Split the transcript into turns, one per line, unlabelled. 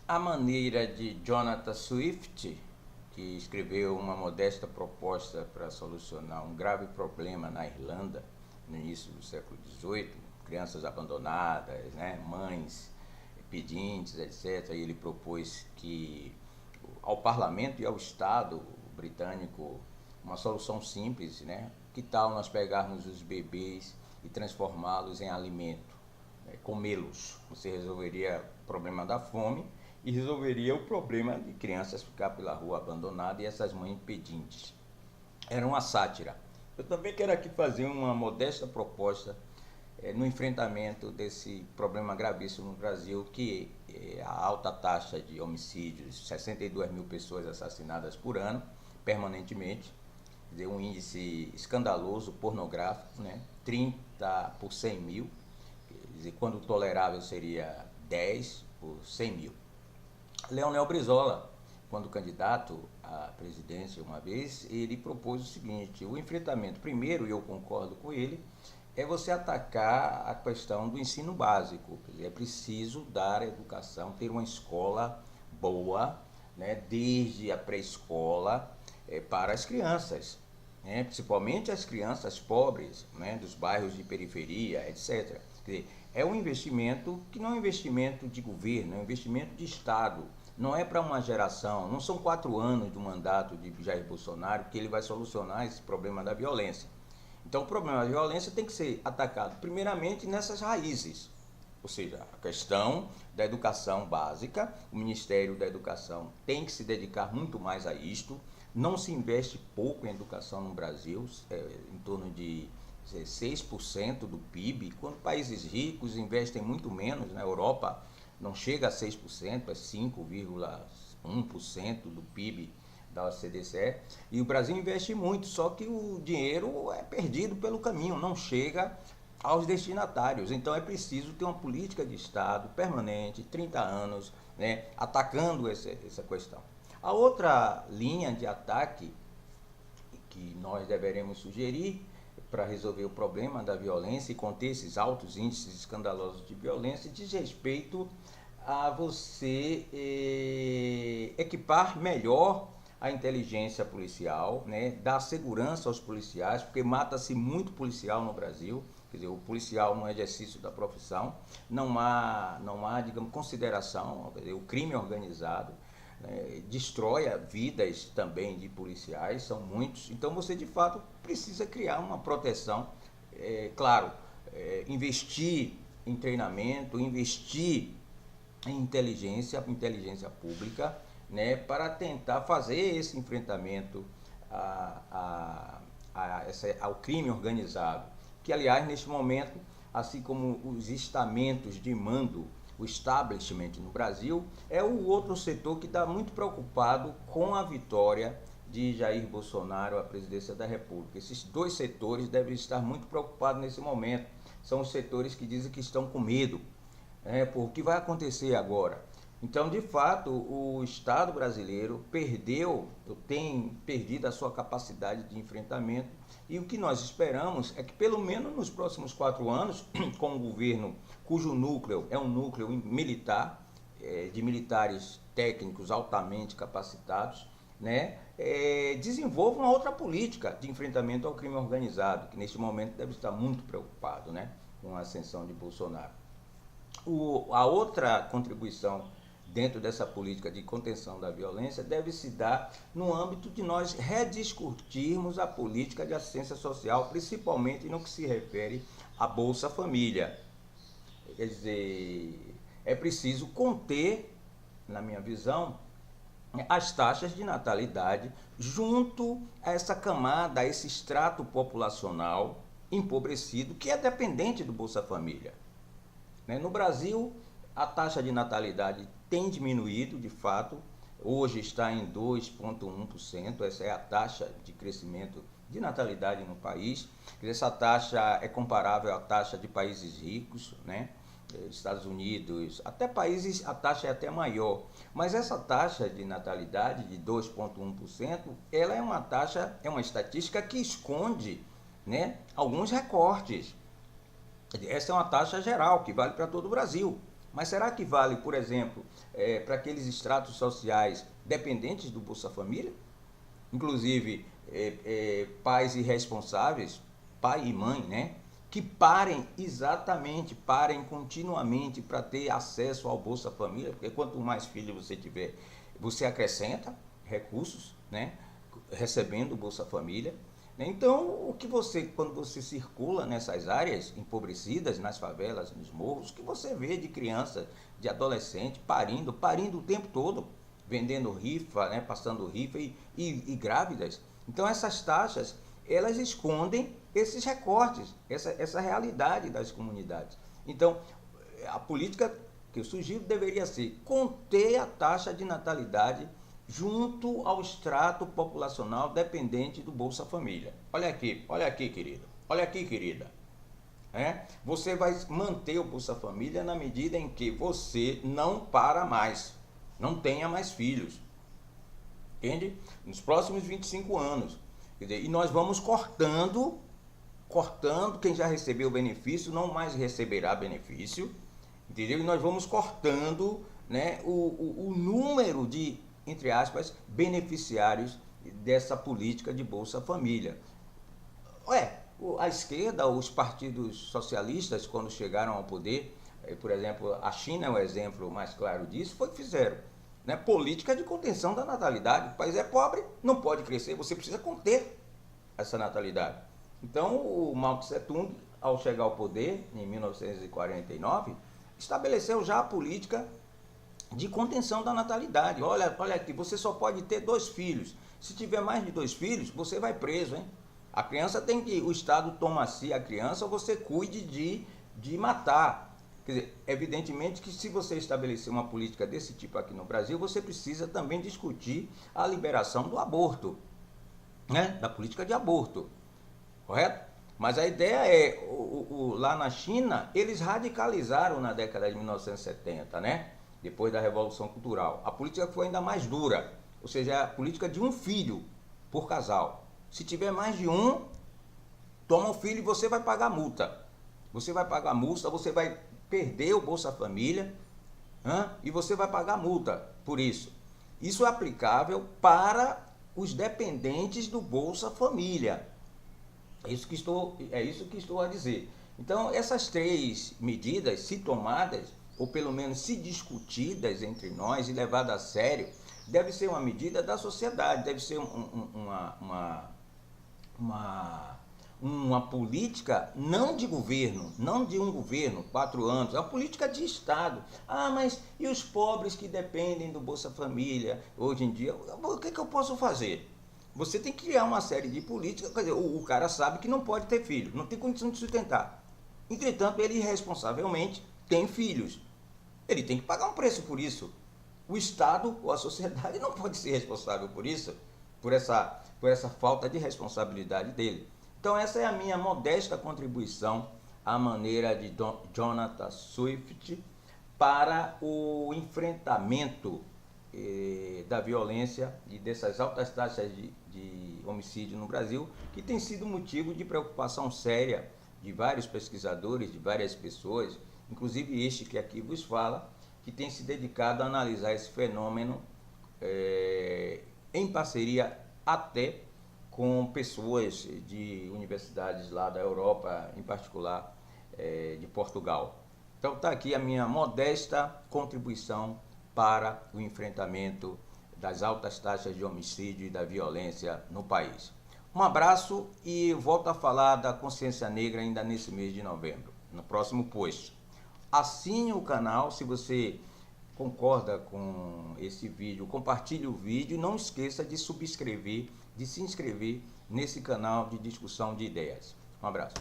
A maneira de Jonathan Swift, que escreveu uma modesta proposta para solucionar um grave problema na Irlanda no início do século XVIII, crianças abandonadas, né, mães pedintes, etc. E ele propôs que ao parlamento e ao Estado britânico uma solução simples, né? Que tal nós pegarmos os bebês e transformá-los em alimento, né, comê-los? Você resolveria o problema da fome e resolveria o problema de crianças ficar pela rua abandonadas e essas mães pedintes. Era uma sátira. Eu também quero aqui fazer uma modesta proposta no enfrentamento desse problema gravíssimo no Brasil, que é a alta taxa de homicídios, 62 mil pessoas assassinadas por ano, permanentemente, quer dizer, um índice escandaloso, pornográfico, né? 30 por 100 mil, quer dizer, quando tolerável seria 10 por 100 mil. Leonel Brizola, quando candidato à presidência uma vez, ele propôs o seguinte: o enfrentamento, primeiro, e eu concordo com ele, é você atacar a questão do ensino básico. É preciso dar educação, ter uma escola boa, né, desde a pré-escola para as crianças, né, principalmente as crianças pobres, né, dos bairros de periferia, etc. Quer dizer, é um investimento que não é um investimento de governo, é um investimento de Estado. Não é para uma geração, não são 4 anos do mandato de Jair Bolsonaro que ele vai solucionar esse problema da violência. Então o problema da violência tem que ser atacado primeiramente nessas raízes, ou seja, a questão da educação básica. O Ministério da Educação tem que se dedicar muito mais a isto. Não se investe pouco em educação no Brasil, em torno de 6% do PIB, quando países ricos investem muito menos. Na Europa não chega a 6%, é 5,1% do PIB da OCDE, e o Brasil investe muito, só que o dinheiro é perdido pelo caminho, não chega aos destinatários. Então é preciso ter uma política de Estado permanente, 30 anos, né, atacando essa questão. A outra linha de ataque que nós deveremos sugerir para resolver o problema da violência e conter esses altos índices escandalosos de violência diz respeito a você equipar melhor a inteligência policial, né, dar segurança aos policiais, porque mata-se muito policial no Brasil. Quer dizer, o policial no exercício da profissão não há, digamos, consideração. Quer dizer, o crime organizado, né, destrói vidas também de policiais, são muitos. Então você de fato precisa criar uma proteção, claro, investir em treinamento, investir em inteligência pública, né, para tentar fazer esse enfrentamento ao crime organizado, que aliás neste momento, assim como os estamentos de mando, o establishment no Brasil, é o outro setor que está muito preocupado com a vitória de Jair Bolsonaro à presidência da República. Esses dois setores devem estar muito preocupados nesse momento. São os setores que dizem que estão com medo, por o que vai acontecer agora. Então, de fato, o Estado brasileiro tem perdido a sua capacidade de enfrentamento, e o que nós esperamos é que, pelo menos nos próximos 4 anos, com um governo cujo núcleo é um núcleo militar, de militares técnicos altamente capacitados, né, desenvolva uma outra política de enfrentamento ao crime organizado, que neste momento deve estar muito preocupado, né, com a ascensão de Bolsonaro. A outra contribuição dentro dessa política de contenção da violência deve se dar no âmbito de nós rediscutirmos a política de assistência social, principalmente no que se refere à Bolsa Família. Quer dizer, é preciso conter, na minha visão, as taxas de natalidade junto a essa camada, a esse extrato populacional empobrecido que é dependente do Bolsa Família. No Brasil, a taxa de natalidade tem diminuído, de fato, hoje está em 2,1%, essa é a taxa de crescimento de natalidade no país. Essa taxa é comparável à taxa de países ricos, né? Estados Unidos, até países, a taxa é até maior. Mas essa taxa de natalidade de 2,1%, ela é uma taxa, é uma estatística que esconde, né, alguns recortes. Essa é uma taxa geral que vale para todo o Brasil, Mas será que vale, por exemplo, para aqueles estratos sociais dependentes do Bolsa Família? Inclusive, pais irresponsáveis, pai e mãe, né? Que parem continuamente para ter acesso ao Bolsa Família, porque quanto mais filhos você tiver, você acrescenta recursos, né? Recebendo o Bolsa Família. Então, quando você circula nessas áreas empobrecidas, nas favelas, nos morros, o que você vê de criança, de adolescente parindo o tempo todo, vendendo rifa, né, passando rifa e grávidas. Então, essas taxas, elas escondem esses recortes, essa realidade das comunidades. Então, a política que eu sugiro deveria ser conter a taxa de natalidade junto ao extrato populacional dependente do Bolsa Família. Olha aqui, querido. Olha aqui, querida. Você vai manter o Bolsa Família na medida em que você não para mais, não tenha mais filhos. Entende? Nos próximos 25 anos. Quer dizer, e nós vamos cortando, quem já recebeu benefício não mais receberá benefício. Entendeu? E nós vamos cortando, né, o número de, entre aspas, beneficiários dessa política de Bolsa Família. A esquerda, os partidos socialistas, quando chegaram ao poder, por exemplo, a China é o exemplo mais claro disso, foi que fizeram, né, política de contenção da natalidade. O país é pobre, não pode crescer, você precisa conter essa natalidade. Então, o Mao Tse Tung, ao chegar ao poder, em 1949, estabeleceu já a política de contenção da natalidade. Olha aqui, você só pode ter 2 filhos. Se tiver mais de 2 filhos, você vai preso, hein? A criança o Estado toma a si a criança, ou você cuide de matar. Quer dizer, evidentemente que se você estabelecer uma política desse tipo aqui no Brasil, você precisa também discutir a liberação do aborto, né? Da política de aborto, correto? Mas a ideia é, lá na China, eles radicalizaram na década de 1970, né? Depois da Revolução Cultural. A política foi ainda mais dura, ou seja, a política de 1 filho por casal. Se tiver mais de 1, toma um filho e você vai pagar multa. Você vai pagar multa, você vai perder o Bolsa Família, e você vai pagar multa por isso. Isso é aplicável para os dependentes do Bolsa Família. É isso que estou a dizer. Então, essas 3 medidas, se tomadas, ou pelo menos se discutidas entre nós e levadas a sério, deve ser uma medida da sociedade, deve ser uma política não de governo, não de um governo, 4 anos, é uma política de Estado. Mas e os pobres que dependem do Bolsa Família hoje em dia? O que eu posso fazer? Você tem que criar uma série de políticas. Quer dizer, o cara sabe que não pode ter filho, não tem condição de sustentar. Entretanto, ele irresponsavelmente tem filhos. Ele tem que pagar um preço por isso. O Estado ou a sociedade não pode ser responsável por isso, por essa falta de responsabilidade dele. Então, essa é a minha modesta contribuição à maneira de Jonathan Swift para o enfrentamento da violência e dessas altas taxas de homicídio no Brasil, que tem sido motivo de preocupação séria de vários pesquisadores, de várias pessoas, inclusive este que aqui vos fala, que tem se dedicado a analisar esse fenômeno em parceria até com pessoas de universidades lá da Europa, em particular de Portugal. Então está aqui a minha modesta contribuição para o enfrentamento das altas taxas de homicídio e da violência no país. Um abraço e volto a falar da consciência negra ainda nesse mês de novembro, no próximo post. Assine o canal se você concorda com esse vídeo, compartilhe o vídeo e não esqueça de se inscrever nesse canal de discussão de ideias. Um abraço.